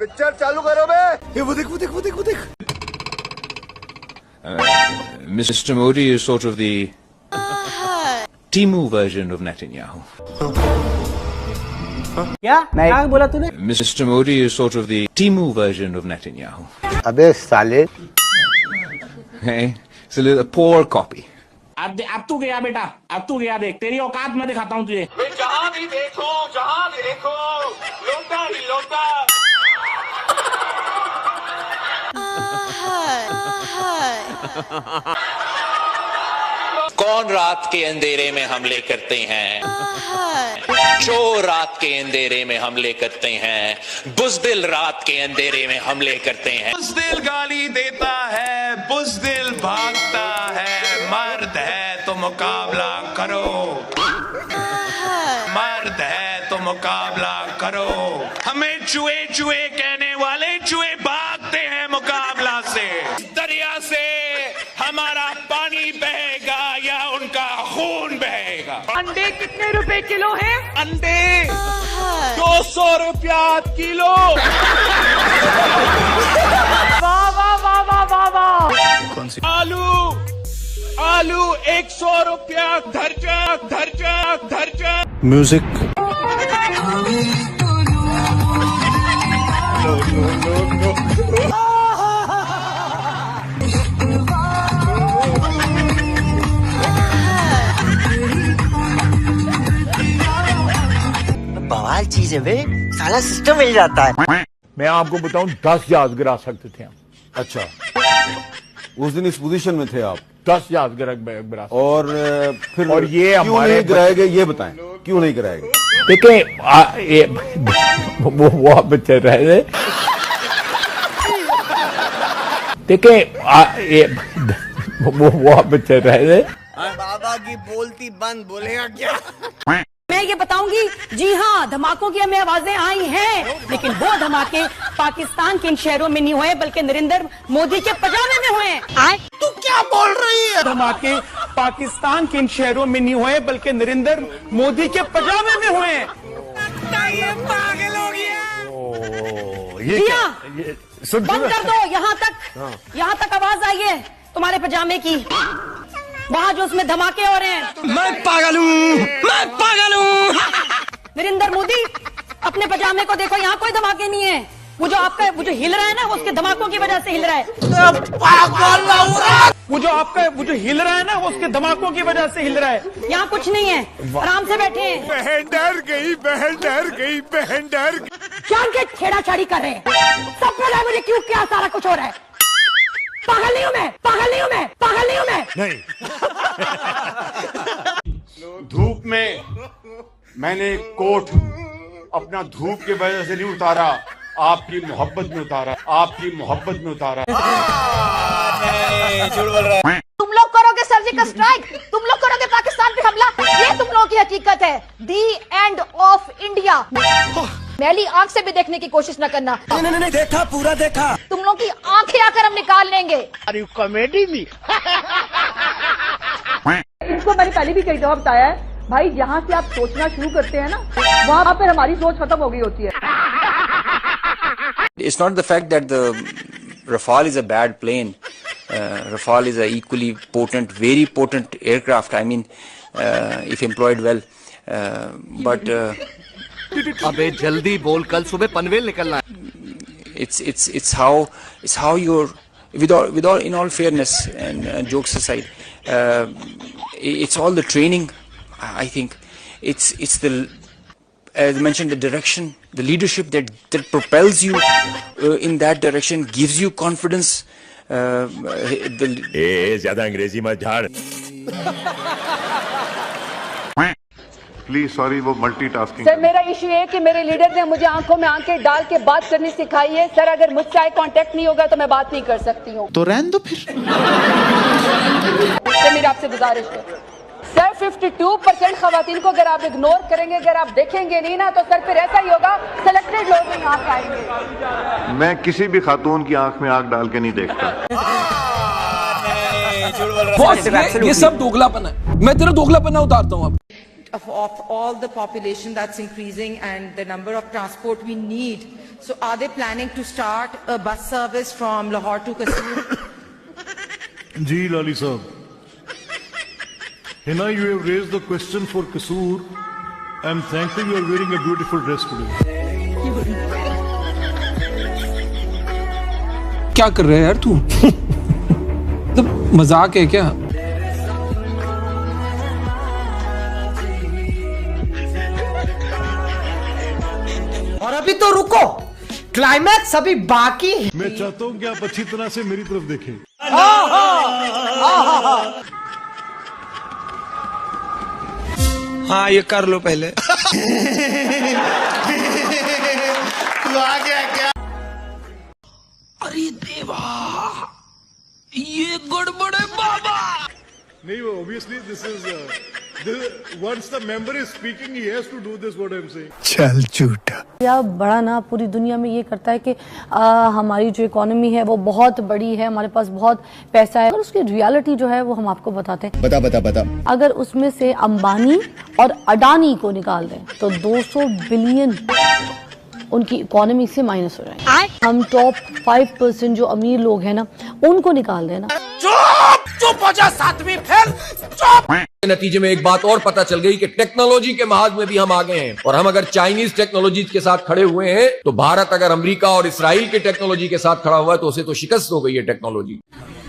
Picture चालू करो बे। ये वो देख। Mr. Modi is sort of the Timu version of Netanyahu. क्या बोला तूने? Mr. Modi is sort of the Timu version of Netanyahu. अबे साले। Hey, it's a little poor copy. अब तू गया बेटा, अब तू गया, देख तेरी औकात मैं दिखाता हूँ तुझे। जहाँ भी देखो लोटा ही लोटा। कौन रात के अंधेरे में हमले करते हैं? चोर रात के अंधेरे में हमले करते हैं, बुज़दिल रात के अंधेरे में हमले करते हैं। बुज़दिल गाली देता है, बुज़दिल भागता है, मर्द है तो मुकाबला करो, मर्द है तो मुकाबला करो। हमें चूहे चूहे कहने वाले चूहे भागते हैं मुकाबला से। दरिया से हमारा पानी बहेगा या उनका खून बहेगा। अंडे कितने रुपए किलो हैं? अंडे 200 रुपया किलो। वाह। आलू 100 रुपया दर्जन। म्यूजिक। बवाल चीज है वे, सारा सिस्टम मिल जाता है। मैं आपको बताऊं 10 जहाज गिरा सकते थे हम। अच्छा, उस दिन इस पोजीशन में थे आप? 10 जहाज गिरा। और फिर और ये क्यों हमारे नहीं गिराए गए, ये बताएं, क्यों नहीं गिराए गए? देखिए वो आप बच्चे रहे थे। देखिए वो आप बच्चे रहे थे। बाबा की बोलती बंद, बोलेगा क्या? मैं ये बताऊंगी, जी हाँ, धमाकों की हमें आवाजें आई हैं, लेकिन वो धमाके पाकिस्तान के इन शहरों में नहीं हुए, बल्कि नरेंद्र मोदी के पजामे में हुए। तू क्या बोल रही है? धमाके पाकिस्तान के इन शहरों में नहीं हुए, बल्कि नरेंद्र मोदी के पजामे में हुए। ये पागल हो गया। जी हाँ, बंद कर दो। यहाँ तक आवाज आई है तुम्हारे पजामे की, वहाँ जो उसमें धमाके हो रहे हैं। मैं पागल हूँ। नरेंद्र मोदी, अपने पजामे को देखो, यहाँ कोई धमाके नहीं है। वो जो हिल रहा है ना, वो उसके धमाकों की वजह से हिल रहा है। वो जो हिल रहा है ना, वो उसके धमाकों की वजह से हिल रहा है। यहाँ कुछ नहीं है, आराम से बैठे हैं। बहन डर गई। जान के छेड़ाछाड़ी कर रहे हैं। सब पता मुझे क्यों क्या सारा कुछ हो रहा है। पागल नहीं हूँ मैं। नहीं। धूप में मैंने कोट अपना धूप की वजह से नहीं उतारा, आपकी मोहब्बत में उतारा। तुम लोग करोगे सर्जिकल स्ट्राइक, तुम लोग करोगे पाकिस्तान पे हमला, ये तुम लोगों की हकीकत है। दी एंड ऑफ इंडिया। मैली आंख से भी देखने की कोशिश न करना। नहीं, देखा, पूरा देखा। तुम लोग की आंखें आकर हम निकाल लेंगे। अरे कॉमेडी भी। इनको मैंने पहले भी कई दफा बताया है, भाई जहाँ से आप सोचना शुरू करते हैं ना, वहाँ पर हमारी सोच खत्म हो गई होती है। It's not the fact that the Rafale is a bad plane. Rafale is a equally potent, very potent aircraft. I mean, if employed well. But अबे जल्दी बोल, कल सुबह पनवेल निकलना है। it's how you're with all in all fairness and jokes aside, it's all the training. I think it's the, as mentioned, the direction, the leadership that propels you in that direction, gives you confidence. ज्यादा अंग्रेजी मत झाड़। Please sorry, वो multitasking. Sir, मेरा issue है कि मेरे leader ने मुझे आंखों में आंखें डाल के बात करनी सिखाई है। सर, अगर मुझसे आई कांटेक्ट नहीं होगा तो मैं बात नहीं कर सकती हूँ। तो रहने दो फिर। सर, मेरी आपसे गुजारिश है सर, 52% खवातीन को अगर आप इग्नोर करेंगे, अगर आप देखेंगे नहीं ना, तो सर फिर ऐसा ही होगा, सिलेक्टेड लोग यहाँ पे आएंगे। मैं किसी भी खातून की आंख में आग डाल के नहीं देखता। ये सब दोगलापन है। मैं तेरा दोगलापना उतारता हूँ अब। Of all the population that's increasing and the number of transport we need So are they planning to start a bus service from Lahore to Kasoor? जी लाली साहब, Hina, you have raised the question for Kasoor. I'm thankful you are wearing a beautiful dress today. क्या कर रहा है यार तू? मतलब मजाक है क्या? और अभी तो रुको, क्लाइमैक्स अभी बाकी है। मैं चाहता हूँ कि आप अच्छी तरह से मेरी तरफ देखें। हाँ ये कर लो पहले। तू आ गया क्या? अरे देवा, ये गड़बड़ है बाबा। नहीं, वो obviously this is once the member is speaking, he has to do this. What I'm saying. चल झूठा। या बड़ा ना पूरी दुनिया में ये करता है कि हमारी जो इकोनॉमी है वो बहुत बड़ी है, हमारे पास बहुत पैसा है, और उसकी रियलिटी जो है वो हम आपको बताते हैं। बता। अगर उसमें से अंबानी और अडानी को निकाल दें तो 200 बिलियन उनकी इकोनॉमी से माइनस हो जाएंगे। हम टॉप 5% जो अमीर लोग हैं ना, उनको निकाल देना। चुप हो जा सातवीं फेल, चुप। नतीजे में एक बात और पता चल गई कि टेक्नोलॉजी के महाज में भी हम आगे हैं, और हम अगर चाइनीज टेक्नोलॉजी के साथ खड़े हुए हैं तो भारत अगर अमेरिका और इसराइल के टेक्नोलॉजी के साथ खड़ा हुआ है तो उसे तो शिकस्त हो गई है टेक्नोलॉजी।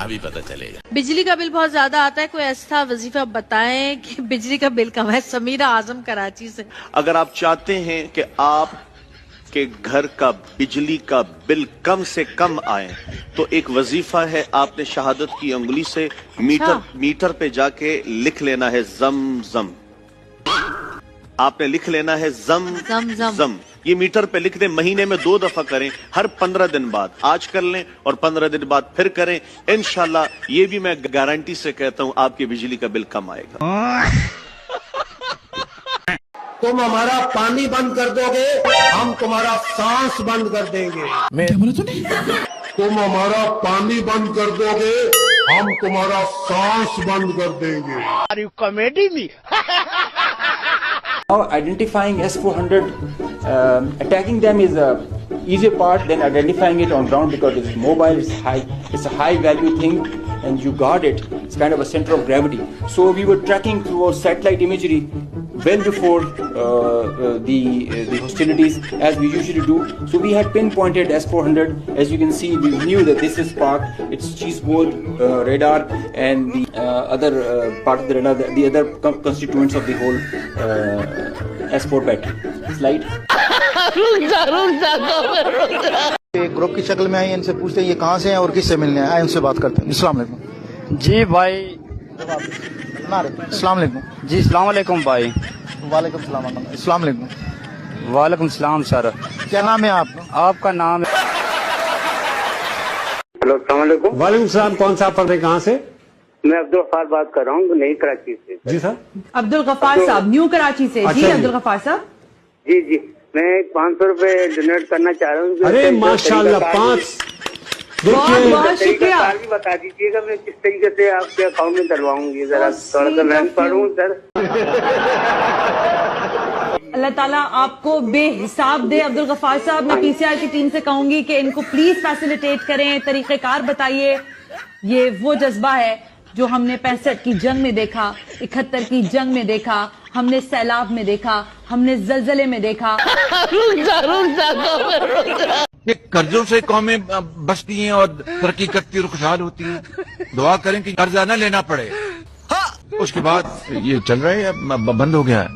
अभी पता चलेगा। बिजली का बिल बहुत ज्यादा आता है, कोई ऐसा वजीफा बताएं कि बिजली का बिल कम है। समीरा आजम कराची से। अगर आप चाहते हैं कि आप के घर का बिजली का बिल कम से कम आए तो एक वजीफा है, आपने शहादत की उंगली से मीटर पे जाके लिख लेना है जम जम। आपने लिख लेना है जम जम। ये मीटर पे लिख दें, महीने में 2 दफा करें, हर 15 दिन बाद। आज कर लें और 15 दिन बाद फिर करें, इंशाल्लाह ये भी मैं गारंटी से कहता हूं आपके बिजली का बिल कम आएगा। तुम हमारा पानी बंद कर दोगे, हम तुम्हारा सांस बंद कर देंगे। क्या बोला तूने? तुम हमारा पानी बंद कर दोगे, हम तुम्हारा सांस बंद कर देंगे। Are you comedy me? Now identifying S400, attacking them is a easier part than identifying it on ground because it's mobile, it's a high value thing, and you guard it. It's kind of a center of gravity. So we were tracking through our satellite imagery well before the hostilities, as we usually do. So we had pinpointed S400. As you can see, we knew that this is Pak. It's cheeseboard radar and the other part of the radar, the other constituents of the whole S4 battery. Slide. एक group की शक्ल में आई, इनसे पूछते हैं ये कहाँ से हैं और किससे मिलने आए, इनसे बात करते हैं। अस्सलाम वालेकुम जी भाई। अस्सलाम वालेकुम जी। अस्सलाम वालेकुम भाई। वालेकुम सलाम। अस्सलाम वालेकुम। वालेकुम सलाम सर। क्या नाम है आपका? आपका नाम है? हेलो अस्सलाम वालेकुम। वालेकुम सलाम। कौन सा आप पढ़ रहे, कहाँ से? मैं अब्दुल गफ्फार बात कर रहा हूँ, नई कराची से। जी सर। अब्दुल गफ्फार साहब, न्यू कराची से। जी अब्दुल गफ्फार साहब। जी मैं 500 रुपए डोनेट करना चाह रहा हूँ। अरे माशाल्लाह, 5 बहुत शुक्रिया। भी बता दीजिएगा मैं किस तरीके से आपके अकाउंट में डलवाऊंगी, जरा थोड़ा सा मैं पढ़ूँ सर। अल्लाह ताला आपको बेहिसाब दे अब्दुल गफ्फार साहब। मैं पीसीआर की टीम से कहूंगी कि इनको प्लीज फैसिलिटेट करें, तरीकेकार बताइए। ये वो जज्बा है जो हमने 65 की जंग में देखा, 71 की जंग में देखा, हमने सैलाब में देखा, हमने जलजले में देखा। कर्जों से कौमें बचती हैं और तरक्की करती और खुशहाल होती हैं। दुआ करें कि कर्जा न लेना पड़े। उसके बाद ये चल रहा है, बंद हो गया है।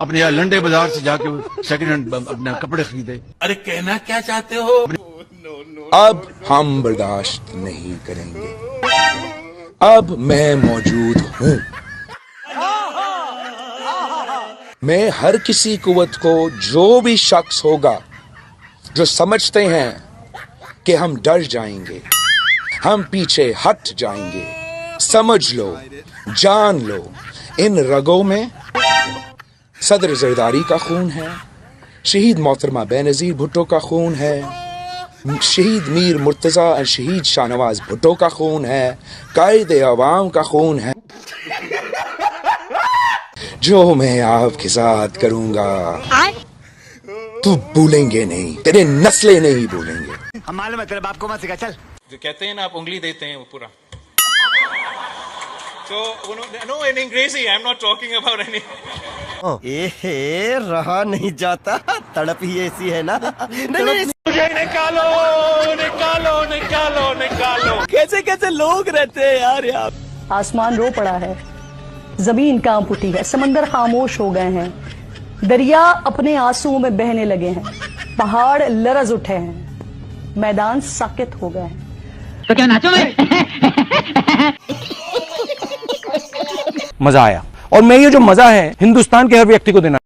अपने यहाँ लंडे बाजार से जाके सेकंड हैंड अपने कपड़े खरीदे। अरे कहना क्या चाहते हो? अब हम बर्दाश्त नहीं करेंगे। अब मैं मौजूद हूँ। मैं हर किसी कुव्वत को, जो भी शख्स होगा जो समझते हैं कि हम डर जाएंगे, हम पीछे हट जाएंगे, समझ लो, जान लो, इन रगों में सदर जरदारी का खून है, शहीद मोहतरमा बेनजीर भुट्टो का खून है, शहीद मीर मुर्तजा और शहीद शाहनवाज भुट्टो का खून है, कायदे अवाम का खून है। जो मैं आपके साथ करूंगा तू भूलेंगे नहीं, तेरे नस्लें नहीं भूलेंगे। हम मालूम है तेरे बाप को मत सिखा, चल। जो कहते हैं ना आप उंगली देते हैं वो पूरा। So no, in Angrezi I am not talking about any. ए रहा नहीं जाता, तड़प ही ऐसी है ना। नहीं मुझे निकालो निकालो निकालो निकालो। कैसे कैसे लोग रहते हैं यार यहाँ। आसमान रो पड़ा है, जमीन कांप उठी है, समंदर खामोश हो गए हैं, दरिया अपने आंसुओं में बहने लगे हैं, पहाड़ लरज उठे हैं, मैदान साकित हो गए हैं। तो क्या नाचो मैं? मजा आया, और मैं ये जो मजा है हिंदुस्तान के हर व्यक्ति को देना